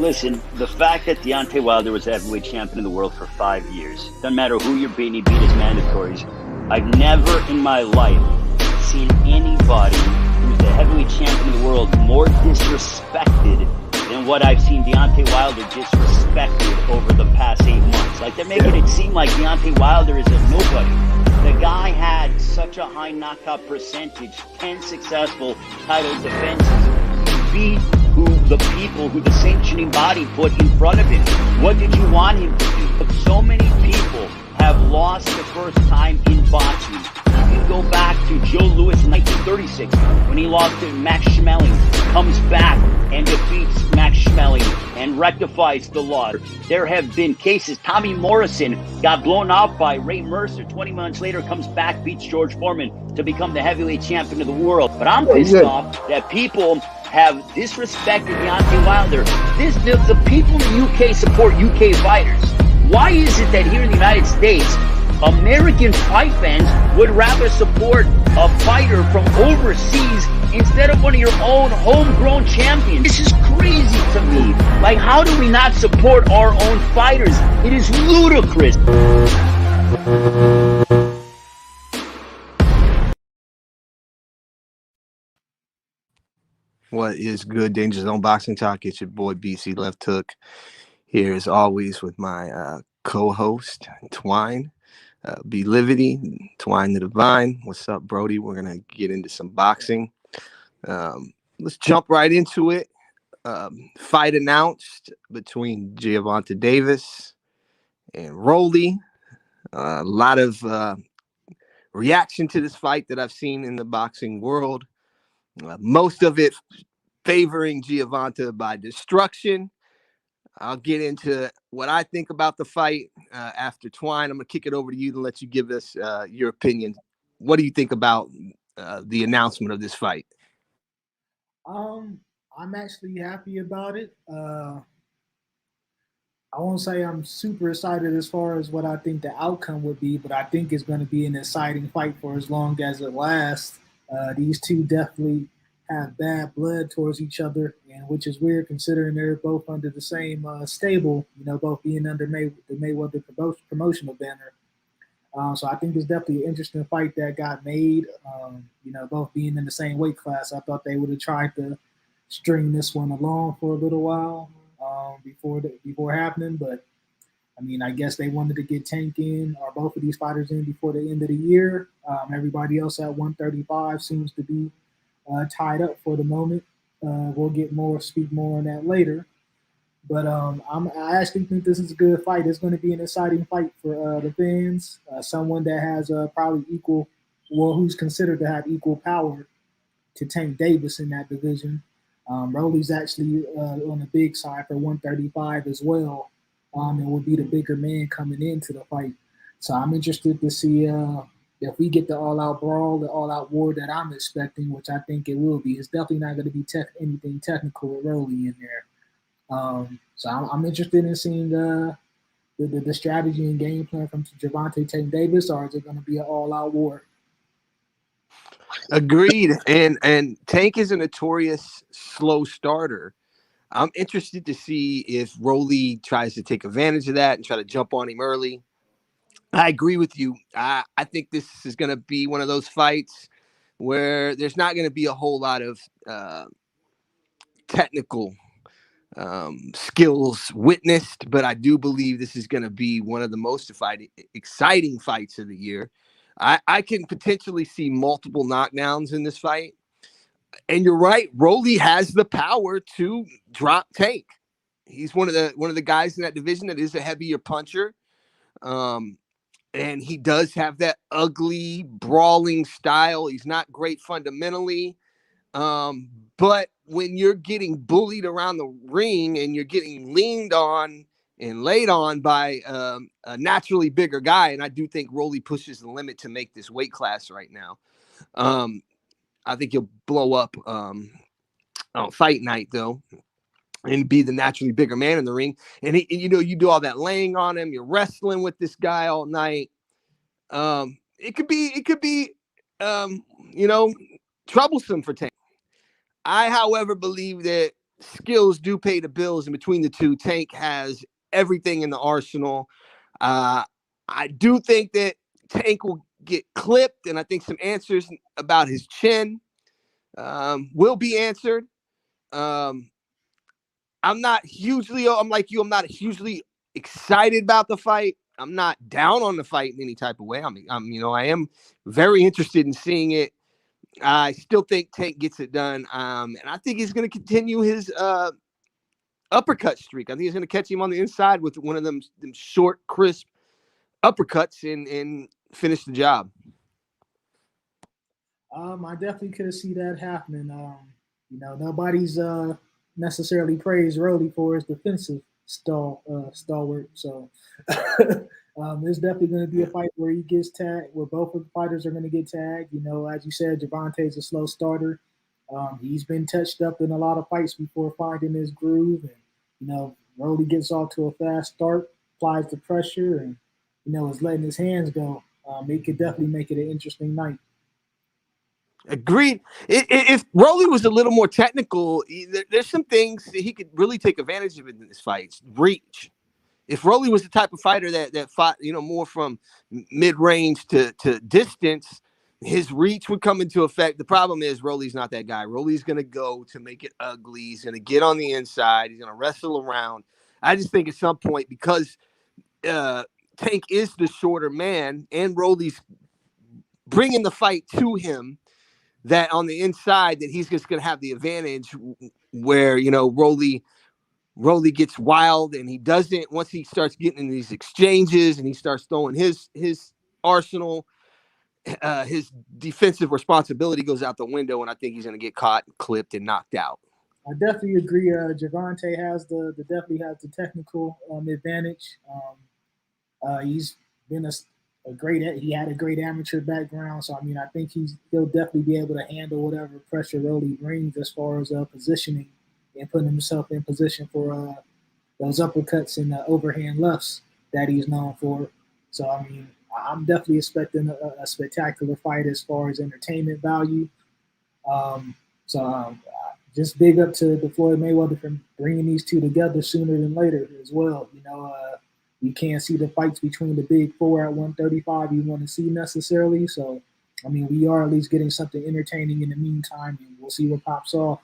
Listen, the fact that Deontay Wilder was the heavyweight champion of the world for 5 years, doesn't matter who you're beating, he beat his mandatories. I've never in my life seen anybody who's the heavyweight champion of the world more disrespected than what I've seen Deontay Wilder disrespected over the past 8 months. Like, they're making it seem like Deontay Wilder is a nobody. The guy had such a high knockout percentage, 10 successful title defenses. He beat the people who the sanctioning body put in front of him. What did you want him to do? So many people have lost the first time in boxing. You can go back to Joe Louis in 1936 when he lost to Max Schmeling, comes back and defeats Max Schmeling and rectifies the law. There have been cases. Tommy Morrison got blown out by Ray Mercer. 20 months later, comes back, beats George Foreman to become the heavyweight champion of the world. But I'm pissed off that people have disrespected Deontay Wilder. The people in the UK support UK fighters. Why is it that here in the United States, American fight fans would rather support a fighter from overseas instead of one of your own homegrown champions? This is crazy to me. Like, how do we not support our own fighters? It is ludicrous. What is good, Danger Zone Boxing Talk? It's your boy BC Left Hook here as always with my co-host Twine, B Livity, Twine the Divine. What's up, Brody? We're gonna get into some boxing. Let's jump right into it. Fight announced between Gervonta Davis and Rolly. A lot of reaction to this fight that I've seen in the boxing world. Most of it favoring Gervonta by destruction. I'll get into what I think about the fight after Twine. I'm going to kick it over to you and let you give us your opinion. What do you think about the announcement of this fight? I'm actually happy about it. I won't say I'm super excited as far as what I think the outcome would be, but I think it's going to be an exciting fight for as long as it lasts. These two definitely have bad blood towards each other, and which is weird considering they're both under the same stable, both being under the Mayweather promotional banner. So I think it's definitely an interesting fight that got made. Both being in the same weight class, I thought they would have tried to string this one along for a little while before happening, but I guess they wanted to get Tank in or both of these fighters in before the end of the year. Everybody else at 135 seems to be tied up for the moment. We'll speak more on that later. But I actually think this is a good fight. It's going to be an exciting fight for the fans. Someone that has probably who's considered to have equal power to Tank Davis in that division. Rolly's actually on the big side for 135 as well. And will be the bigger man coming into the fight. So I'm interested to see if we get the all-out brawl, the all-out war that I'm expecting, which I think it will be. It's definitely not going to be anything technical with Rolly in there. So I'm interested in seeing the strategy and game plan from Gervonta Tank Davis, or is it going to be an all-out war? Agreed. And Tank is a notorious slow starter. I'm interested to see if Rolly tries to take advantage of that and try to jump on him early. I agree with you. I think this is going to be one of those fights where there's not going to be a whole lot of technical skills witnessed, but I do believe this is going to be one of the most exciting fights of the year. I can potentially see multiple knockdowns in this fight. And you're right, Rolly has the power to drop Tank. He's one of the guys in that division that is a heavier puncher. And he does have that ugly, brawling style. He's not great fundamentally. But when you're getting bullied around the ring and you're getting leaned on and laid on by a naturally bigger guy, and I do think Rolly pushes the limit to make this weight class right now. I think he'll blow up on fight night, though, and be the naturally bigger man in the ring. And you do all that laying on him. You're wrestling with this guy all night. It could be troublesome for Tank. I, however, believe that skills do pay the bills, and between the two, Tank has everything in the arsenal. I do think that Tank will get clipped, and I think some answers about his chin will be answered. I'm like you, I'm not hugely excited about the fight. I'm not down on the fight in any type of way. I am very interested in seeing it. I still think Tank gets it done. And I think he's going to continue his uppercut streak. I think he's going to catch him on the inside with one of them short, crisp uppercuts and finish the job. I definitely could see that happening. Nobody's necessarily praised Rolly for his defensive stalwart. So there's definitely going to be a fight where he gets tagged, where both of the fighters are going to get tagged. As you said, Gervonta's a slow starter. He's been touched up in a lot of fights before finding his groove. And, Rolly gets off to a fast start, applies the pressure, and, is letting his hands go. It could definitely make it an interesting night. Agreed. If Rolly was a little more technical, there's some things that he could really take advantage of in this fight. Reach. If Rolly was the type of fighter that fought, more from mid-range to distance, his reach would come into effect. The problem is Rolly's not that guy. Rolly's going to go to make it ugly. He's going to get on the inside. He's going to wrestle around. I just think at some point, because Tank is the shorter man and Rolly's bringing the fight to him, that on the inside that he's just going to have the advantage where, Rolly gets wild, and he doesn't, once he starts getting in these exchanges and he starts throwing his arsenal, his defensive responsibility goes out the window, and I think he's going to get caught, clipped, and knocked out. I definitely agree. Gervonta definitely has the technical advantage. He's been he had a great amateur background, so I think he'll definitely be able to handle whatever pressure Rolly brings as far as positioning and putting himself in position for those uppercuts and overhand lefts that he's known for. So I'm definitely expecting a spectacular fight as far as entertainment value. Just big up to the Floyd Mayweather for bringing these two together sooner than later as well. You can't see the fights between the big four at 135 you want to see necessarily. So, we are at least getting something entertaining in the meantime, and we'll see what pops off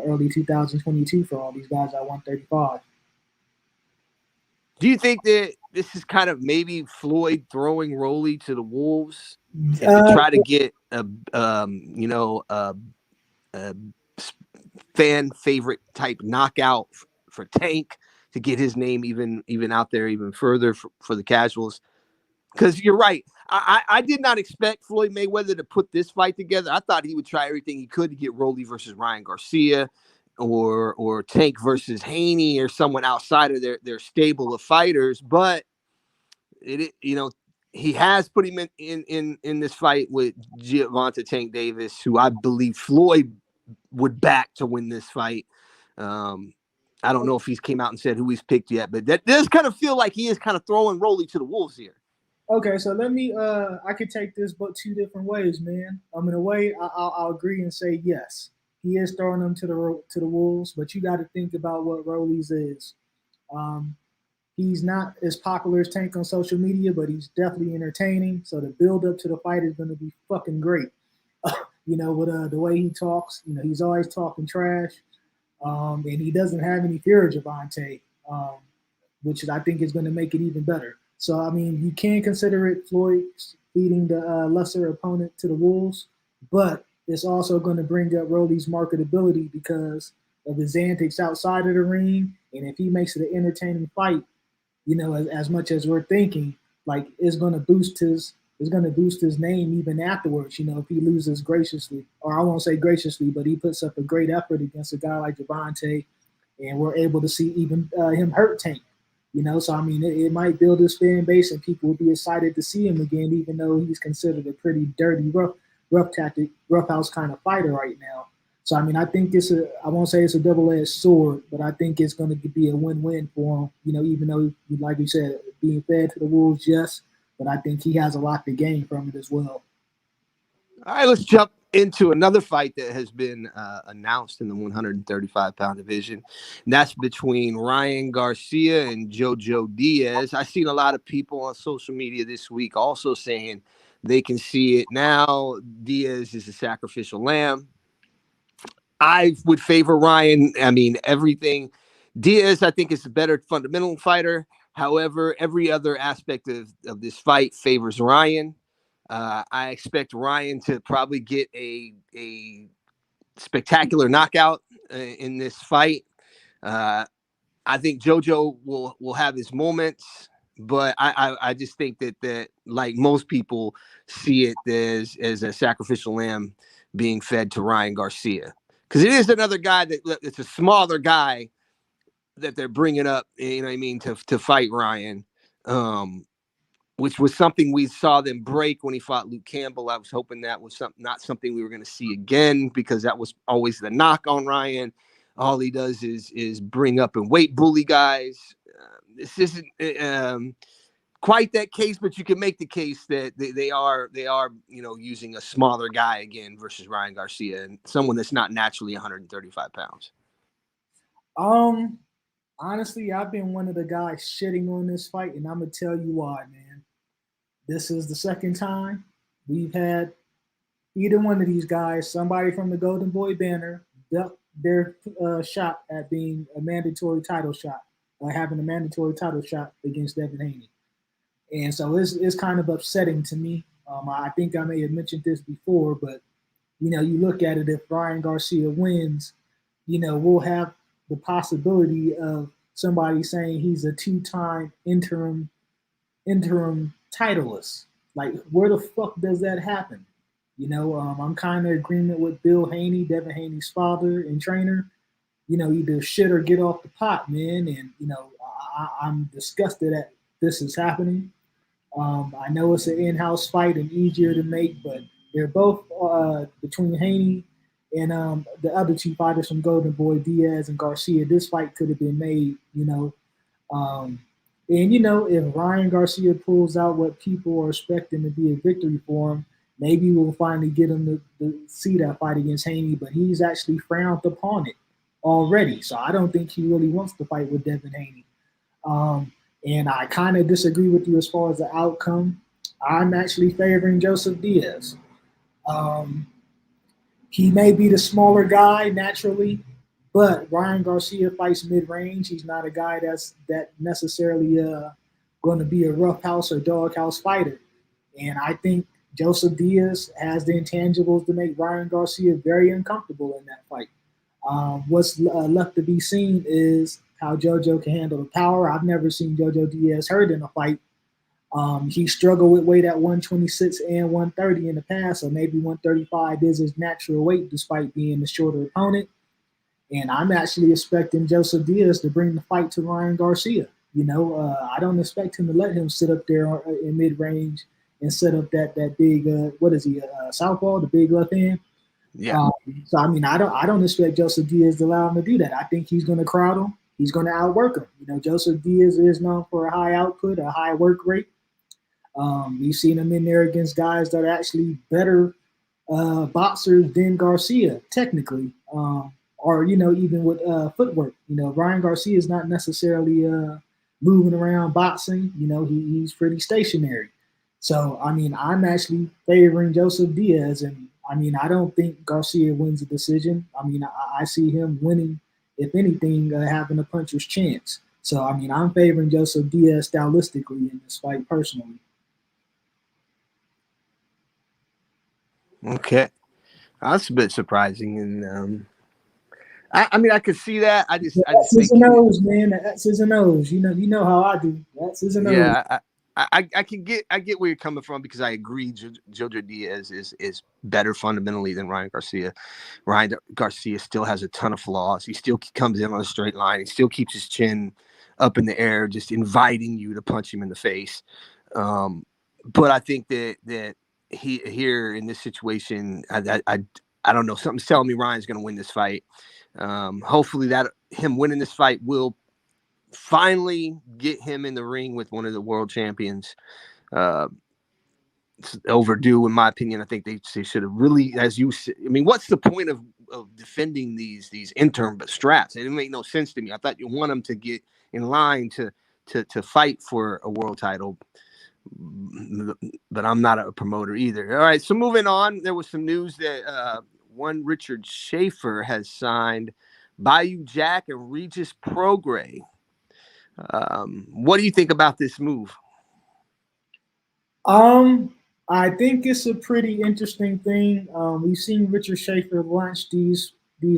early 2022 for all these guys at 135. Do you think that this is kind of maybe Floyd throwing Rolly to the wolves to try to get a fan favorite type knockout for Tank, to get his name even out there even further for the casuals? Because you're right. I did not expect Floyd Mayweather to put this fight together. I thought he would try everything he could to get Rolly versus Ryan Garcia, or Tank versus Haney, or someone outside of their stable of fighters. But he has put him in this fight with Gervonta Tank Davis, who I believe Floyd would back to win this fight. I don't know if he's came out and said who he's picked yet, but that does kind of feel like he is kind of throwing Rolly to the wolves here. Okay, so let me. I could take this but two different ways, man. In a way, I'll agree and say yes, he is throwing them to the wolves. But you got to think about what Rollies is. He's not as popular as Tank on social media, but he's definitely entertaining. So the build up to the fight is going to be fucking great. With the way he talks, he's always talking trash. And he doesn't have any fear of Gervonta, which I think is going to make it even better. So, you can consider it Floyd feeding the lesser opponent to the wolves, but it's also going to bring up Rolly's marketability because of his antics outside of the ring. And if he makes it an entertaining fight, as much as we're thinking, like, it's going to boost his name even afterwards, if he loses graciously, or I won't say graciously, but he puts up a great effort against a guy like Gervonta, and we're able to see even him hurt Tank, so it might build his fan base, and people will be excited to see him again, even though he's considered a pretty dirty, roughhouse kind of fighter right now. So, I think I won't say it's a double-edged sword, but I think it's going to be a win-win for him, even though, like you said, being fed to the wolves, yes, but I think he has a lot to gain from it as well. All right, let's jump into another fight that has been announced in the 135-pound division. And that's between Ryan Garcia and Jojo Diaz. I've seen a lot of people on social media this week also saying they can see it now. Diaz is a sacrificial lamb. I would favor Ryan. I mean, everything. Diaz, I think, is a better fundamental fighter. However, every other aspect of this fight favors Ryan. I expect Ryan to probably get a spectacular knockout in this fight. I think Jojo will have his moments, but I just think that like most people see it as a sacrificial lamb being fed to Ryan Garcia, because it is another guy it's a smaller guy that they're bringing up, you know what I mean, to fight Ryan, which was something we saw them break when he fought Luke Campbell. I was hoping that was not something we were going to see again, because that was always the knock on Ryan. All he does is bring up and weight bully guys. This isn't quite that case, but you can make the case that they are using a smaller guy again versus Ryan Garcia, and someone that's not naturally 135 pounds. Honestly, I've been one of the guys shitting on this fight, and I'm gonna tell you why, man. This is the second time we've had either one of these guys, somebody from the Golden Boy banner, duck their shot at being a mandatory title shot, or having a mandatory title shot against Devin Haney. And so it's kind of upsetting to me. I think I may have mentioned this before, but, you look at it, if Ryan Garcia wins, we'll have the possibility of somebody saying he's a two-time interim titleist. Like, where the fuck does that happen? I'm kind of in agreement with Bill Haney, Devin Haney's father and trainer. Either shit or get off the pot, man. And, I'm disgusted that this is happening. I know it's an in-house fight and easier to make, but they're both between Haney and the other two fighters from Golden Boy, Diaz and Garcia. This fight could have been made, if Ryan Garcia pulls out what people are expecting to be a victory for him, maybe we'll finally get him to see that fight against Haney, but he's actually frowned upon it already. So I don't think he really wants to fight with Devin Haney. And I kind of disagree with you as far as the outcome. I'm actually favoring Joseph Diaz. He may be the smaller guy naturally, but Ryan Garcia fights mid-range. He's not a guy that necessarily going to be a roughhouse or doghouse fighter. And I think Joseph Diaz has the intangibles to make Ryan Garcia very uncomfortable in that fight. What's left to be seen is how Jojo can handle the power. I've never seen Jojo Diaz hurt in a fight. He struggled with weight at 126 and 130 in the past, so maybe 135 is his natural weight despite being the shorter opponent. And I'm actually expecting Joseph Diaz to bring the fight to Ryan Garcia. I don't expect him to let him sit up there in mid-range and set up that big, southpaw, the big left hand. Yeah. So I don't expect Joseph Diaz to allow him to do that. I think he's going to crowd him. He's going to outwork him. Joseph Diaz is known for a high output, a high work rate. We've seen him in there against guys that are actually better boxers than Garcia, technically, or even with footwork. Ryan Garcia is not necessarily moving around boxing. He's pretty stationary. So I'm actually favoring Joseph Diaz, and I don't think Garcia wins the decision. I see him winning, if anything, having a puncher's chance. So I'm favoring Joseph Diaz stylistically in this fight personally. Okay, that's a bit surprising, and I could see that. I just X's and O's, man. That's X's and O's. You know how I do. That's X's and O's. Yeah, I get where you're coming from, because I agree. Jojo Diaz is better fundamentally than Ryan Garcia. Ryan Garcia still has a ton of flaws. He still comes in on a straight line. He still keeps his chin up in the air, just inviting you to punch him in the face. But I think that he here in this situation, I don't know. Something's telling me Ryan's going to win this fight. Hopefully that him winning this fight will finally get him in the ring with one of the world champions. overdue, in my opinion. I think they should have really, as you said, I mean, what's the point of defending these interim straps? It didn't make no sense to me. I thought you want them to get in line to fight for a world title, but I'm not a promoter either. All right, so moving on, there was some news that one Richard Schaeffer has signed Badou Jack and Regis Prograis. What do you think about this move? I think it's a pretty interesting thing. We've seen Richard Schaeffer launch these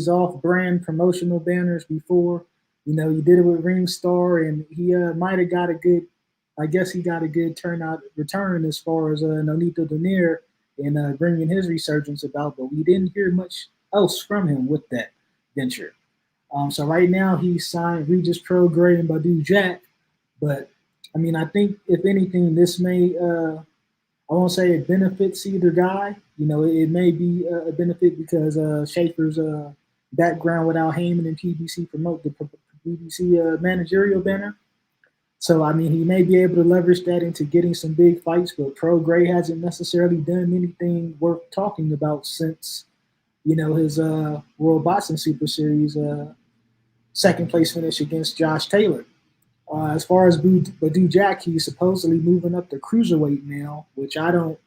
off-brand promotional banners before. You know, he did it with Ringstar, and he might have got a good. I guess he got a good return as far as Nonito Donaire and bringing his resurgence about. But we didn't hear much else from him with that venture. So right now he signed Regis Prograis and Badou Jack, but I mean, I think if anything, this may I won't say it benefits either guy. You know, it may be a benefit because Schaeffer's background without Heyman and PBC promote the PBC managerial banner. So I mean, he may be able to leverage that into getting some big fights, but Prograis hasn't necessarily done anything worth talking about since his World Boxing Super Series second place finish against Josh Taylor. As far as Badou Jack, he's supposedly moving up to cruiserweight now, which I don't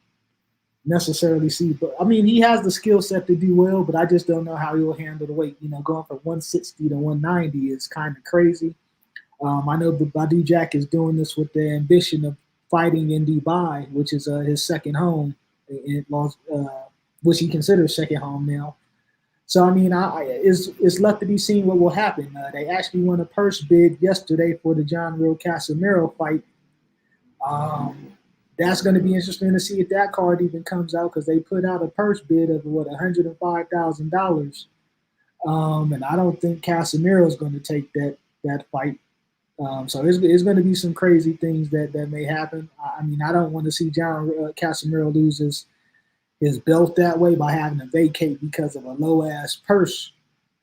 necessarily see. But I mean, he has the skill set to do well, but I just don't know how he'll handle the weight. You know, going from 160 to 190 is kind of crazy. I know Badou Jack is doing this with the ambition of fighting in Dubai, which is his second home, which he considers second home now. So, I mean, it's left to be seen what will happen. They actually won a purse bid yesterday for the John Real Casimiro fight. That's going to be interesting to see if that card even comes out because they put out a purse bid of, $105,000. And I don't think Casimiro is going to take that fight. So it's going to be some crazy things that may happen. I mean, I don't want to see John Casimiro lose his belt that way by having to vacate because of a low-ass purse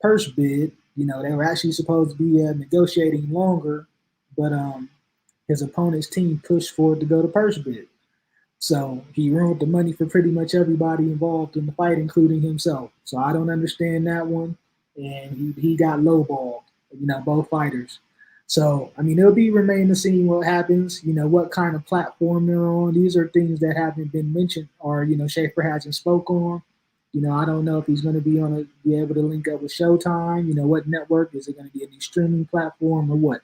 bid. You know, they were actually supposed to be negotiating longer, but his opponent's team pushed for it to go to purse bid. So he ruined the money for pretty much everybody involved in the fight, including himself. So I don't understand that one. And he got lowballed, both fighters. So, I mean, it'll remain to see what happens, what kind of platform they're on. These are things that haven't been mentioned or, Schaeffer hasn't spoke on. I don't know if he's going to be able to link up with Showtime. What network? Is it going to be a new streaming platform or what?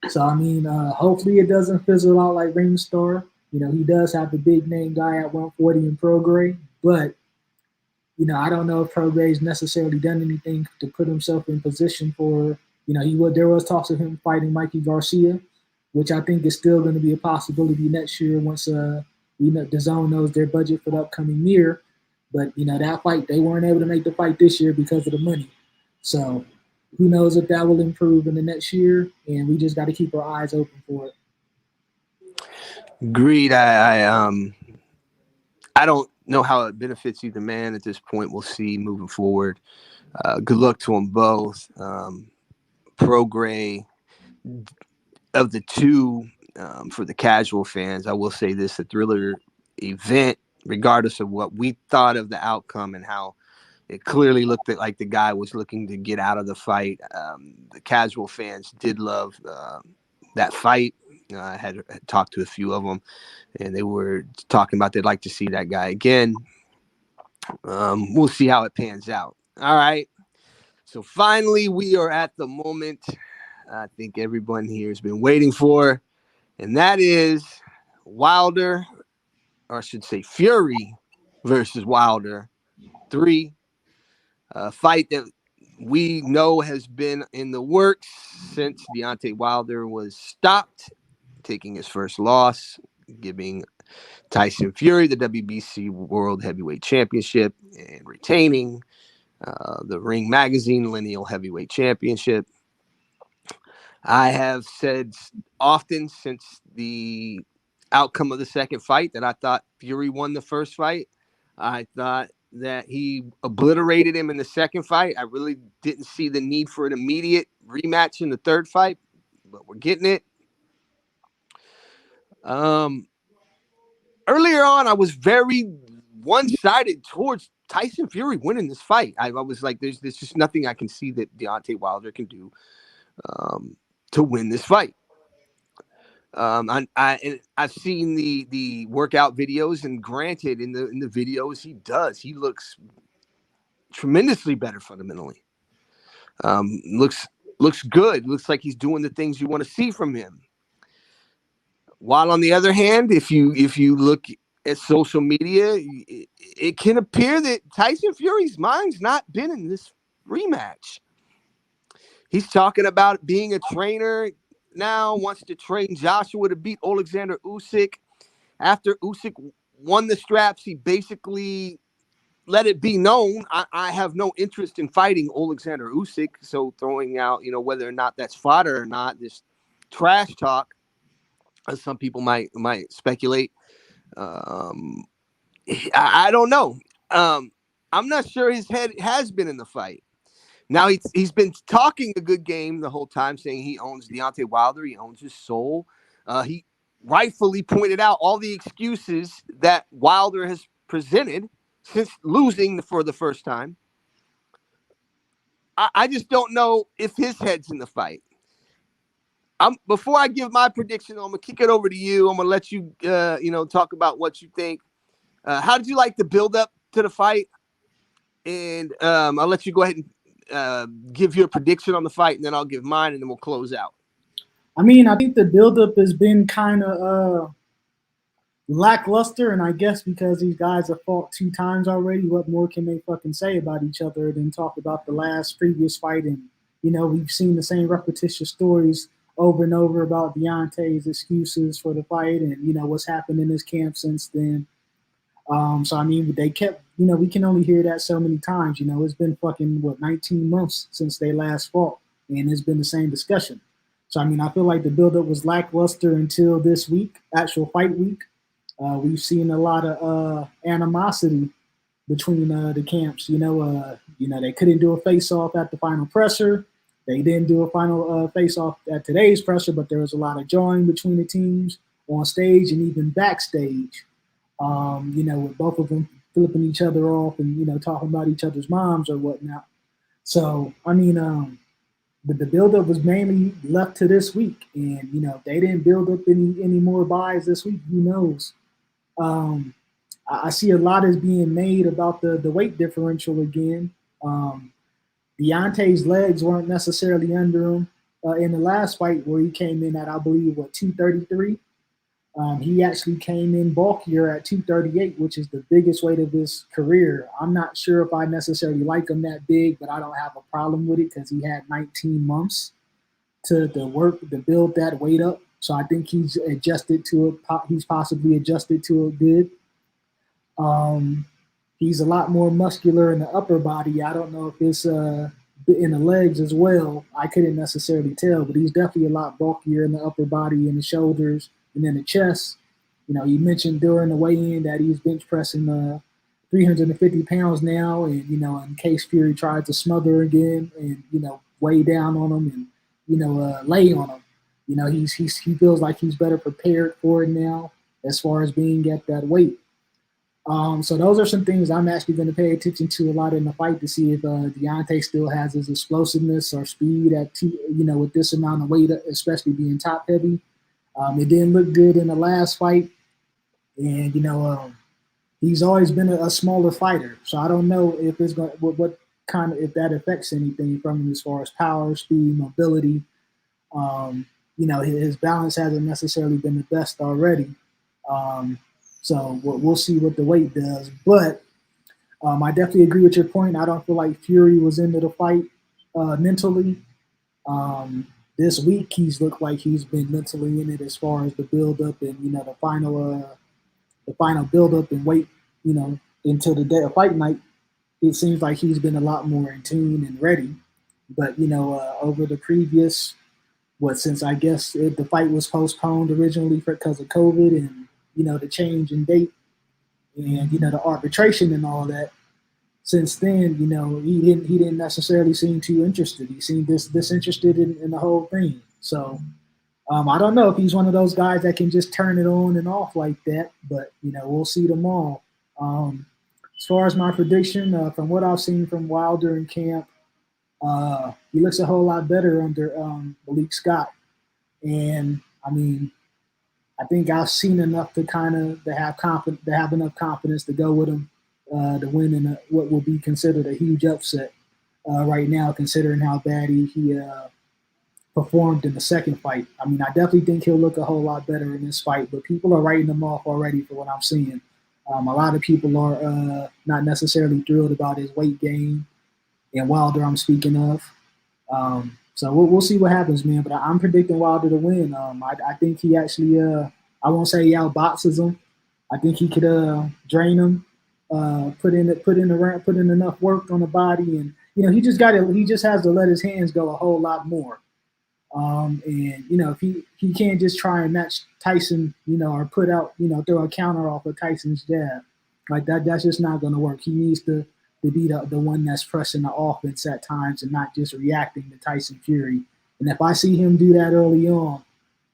So, I mean, hopefully it doesn't fizzle out like Ringstar. He does have the big name guy at 140 in Prograis, but, I don't know if Prograis necessarily done anything to put himself in position for there was talks of him fighting Mikey Garcia, which I think is still going to be a possibility next year once the Zone knows their budget for the upcoming year. But that fight, they weren't able to make the fight this year because of the money. So who knows if that will improve in the next year? And we just got to keep our eyes open for it. Agreed. I don't know how it benefits either man at this point. We'll see moving forward. Good luck to them both. Prograis, of the two, for the casual fans, I will say this: a thriller event, regardless of what we thought of the outcome and how it clearly looked like the guy was looking to get out of the fight. The casual fans did love that fight. I had talked to a few of them, and they were talking about they'd like to see that guy again. We'll see how it pans out. All right. So finally, we are at the moment I think everyone here has been waiting for, and that is Wilder, or I should say Fury versus Wilder 3, a fight that we know has been in the works since Deontay Wilder was stopped, taking his first loss, giving Tyson Fury the WBC World Heavyweight Championship and retaining the Ring Magazine Lineal Heavyweight Championship. I have said often since the outcome of the second fight that I thought Fury won the first fight. I thought that he obliterated him in the second fight. I really didn't see the need for an immediate rematch in the third fight, but we're getting it. All earlier on, I was very one-sided towards Tyson Fury winning this fight. I was like, there's just nothing I can see that Deontay Wilder can do to win this fight. I've seen the workout videos, and granted, in the videos he looks tremendously better fundamentally. Looks good. Looks like he's doing the things you want to see from him. While on the other hand, if you look at social media, it can appear that Tyson Fury's mind's not been in this rematch. He's talking about being a trainer now, wants to train Joshua to beat Alexander Usyk. After Usyk won the straps, he basically let it be known, I have no interest in fighting Alexander Usyk. So throwing out, whether or not that's fodder or not, this trash talk, as some people might speculate. I don't know. I'm not sure his head has been in the fight. Now he's been talking a good game the whole time, saying he owns Deontay Wilder, he owns his soul. He rightfully pointed out all the excuses that Wilder has presented since losing for the first time. I just don't know if his head's in the fight. Before I give my prediction, I'm gonna kick it over to you. I'm gonna let you, talk about what you think. How did you like the build up to the fight? And I'll let you go ahead and give your prediction on the fight, and then I'll give mine, and then we'll close out. I mean, I think the buildup has been kind of lackluster, and I guess because these guys have fought 2 times already, what more can they fucking say about each other than talk about the previous fight? And, we've seen the same repetitious stories over and over about Deontay's excuses for the fight and, what's happened in his camp since then. So, I mean, they kept, we can only hear that so many times. It's been fucking, 19 months since they last fought, and it's been the same discussion. So, I mean, I feel like the buildup was lackluster until this week, actual fight week. We've seen a lot of animosity between the camps. They couldn't do a face-off at the final presser. They didn't do a final face-off at today's presser, but there was a lot of jawing between the teams on stage and even backstage. With both of them flipping each other off and, talking about each other's moms or whatnot. So, I mean, the buildup was mainly left to this week. And, if they didn't build up any more buys this week, who knows? I see a lot is being made about the weight differential again. Deontay's legs weren't necessarily under him in the last fight where he came in at, I believe, 233. He actually came in bulkier at 238, which is the biggest weight of his career. I'm not sure if I necessarily like him that big, but I don't have a problem with it because he had 19 months to work to build that weight up. So I think he's adjusted to it. He's possibly adjusted to it good. He's a lot more muscular in the upper body. I don't know if it's in the legs as well. I couldn't necessarily tell, but he's definitely a lot bulkier in the upper body and the shoulders and then the chest. He mentioned during the weigh-in that he's bench pressing 350 pounds now, and in case Fury tried to smother again and weigh down on him and lay on him. He feels like he's better prepared for it now as far as being at that weight. So those are some things I'm actually going to pay attention to a lot in the fight to see if Deontay still has his explosiveness or speed at with this amount of weight, especially being top heavy. It didn't look good in the last fight, and he's always been a smaller fighter. So I don't know if it's going if that affects anything from him as far as power, speed, mobility. His balance hasn't necessarily been the best already. So we'll see what the weight does. But I definitely agree with your point. I don't feel like Fury was into the fight mentally. This week, he's looked like he's been mentally in it as far as the build-up and, the final build-up and weight, until the day of fight night. It seems like he's been a lot more in tune and ready. But, over the previous, since I guess the fight was postponed originally because of COVID and, the change in date and, the arbitration and all that. Since then, he didn't necessarily seem too interested. He seemed disinterested in the whole thing. So I don't know if he's one of those guys that can just turn it on and off like that, but we'll see tomorrow. As far as my prediction, from what I've seen from Wilder in camp, he looks a whole lot better under Malik Scott, and I mean, I think I've seen enough to have enough confidence to go with him to win in what will be considered a huge upset right now, considering how bad he performed in the second fight. I mean, I definitely think he'll look a whole lot better in this fight, but people are writing him off already for what I'm seeing. A lot of people are not necessarily thrilled about his weight gain, and Wilder I'm speaking of. So we'll see what happens, man. But I'm predicting Wilder to win. I think he actually, I won't say he outboxes him. I think he could drain him, put in enough work on the body, and he just has to let his hands go a whole lot more. And if he can't just try and match Tyson, or put out, throw a counter off of Tyson's jab, like that's just not going to work. He needs to be the one that's pressing the offense at times and not just reacting to Tyson Fury. And if I see him do that early on,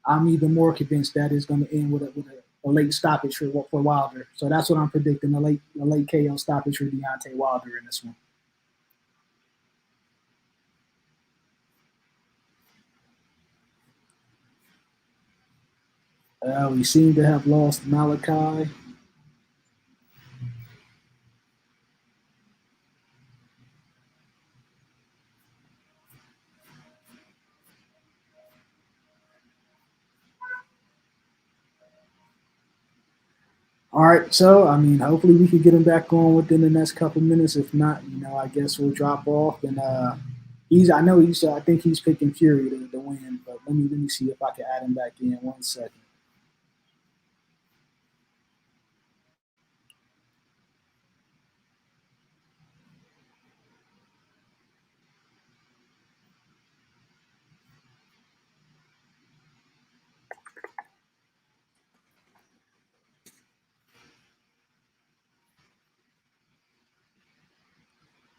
I'm even more convinced that it's going to end with a late stoppage for Wilder. So that's what I'm predicting, a late KO stoppage for Deontay Wilder in this one. We seem to have lost Malachi. All right, so I mean, hopefully we can get him back on within the next couple minutes. If not, I guess we'll drop off. And I think he's picking Fury to win. But let me see if I can add him back in 1 second.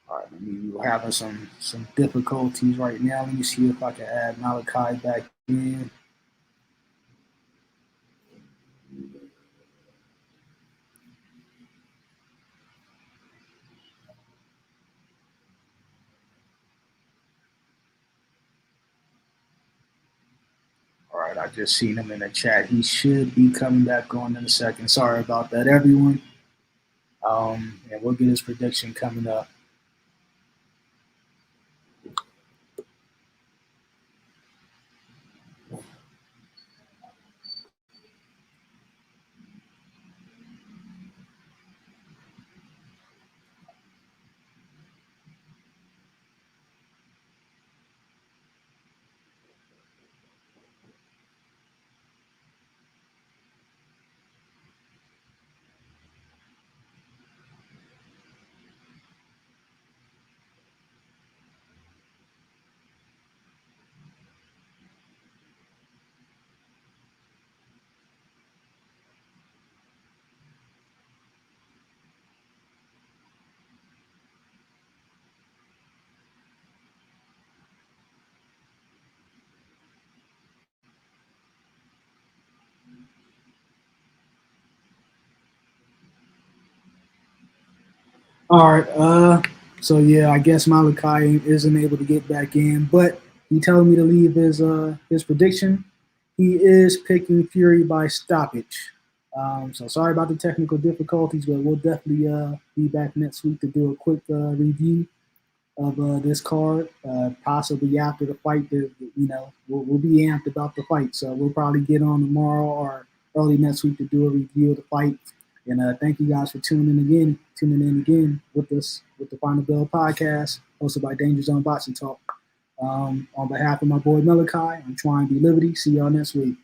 All right, we're having some difficulties right now. Let me see if I can add Malachi back in. All right, I just seen him in the chat. He should be coming back on in a second. Sorry about that, everyone. And we'll get his prediction coming up. All right. So yeah, I guess Malachi isn't able to get back in, but he told me to leave his prediction. He is picking Fury by stoppage. So sorry about the technical difficulties, but we'll definitely be back next week to do a quick review of this card. Possibly after the fight, we'll be amped about the fight. So we'll probably get on tomorrow or early next week to do a review of the fight. And thank you guys for tuning in again with us with the Final Bell podcast, hosted by Danger Zone Boxing Talk. On behalf of my boy Malachi, I'm trying to be Liberty. See y'all next week.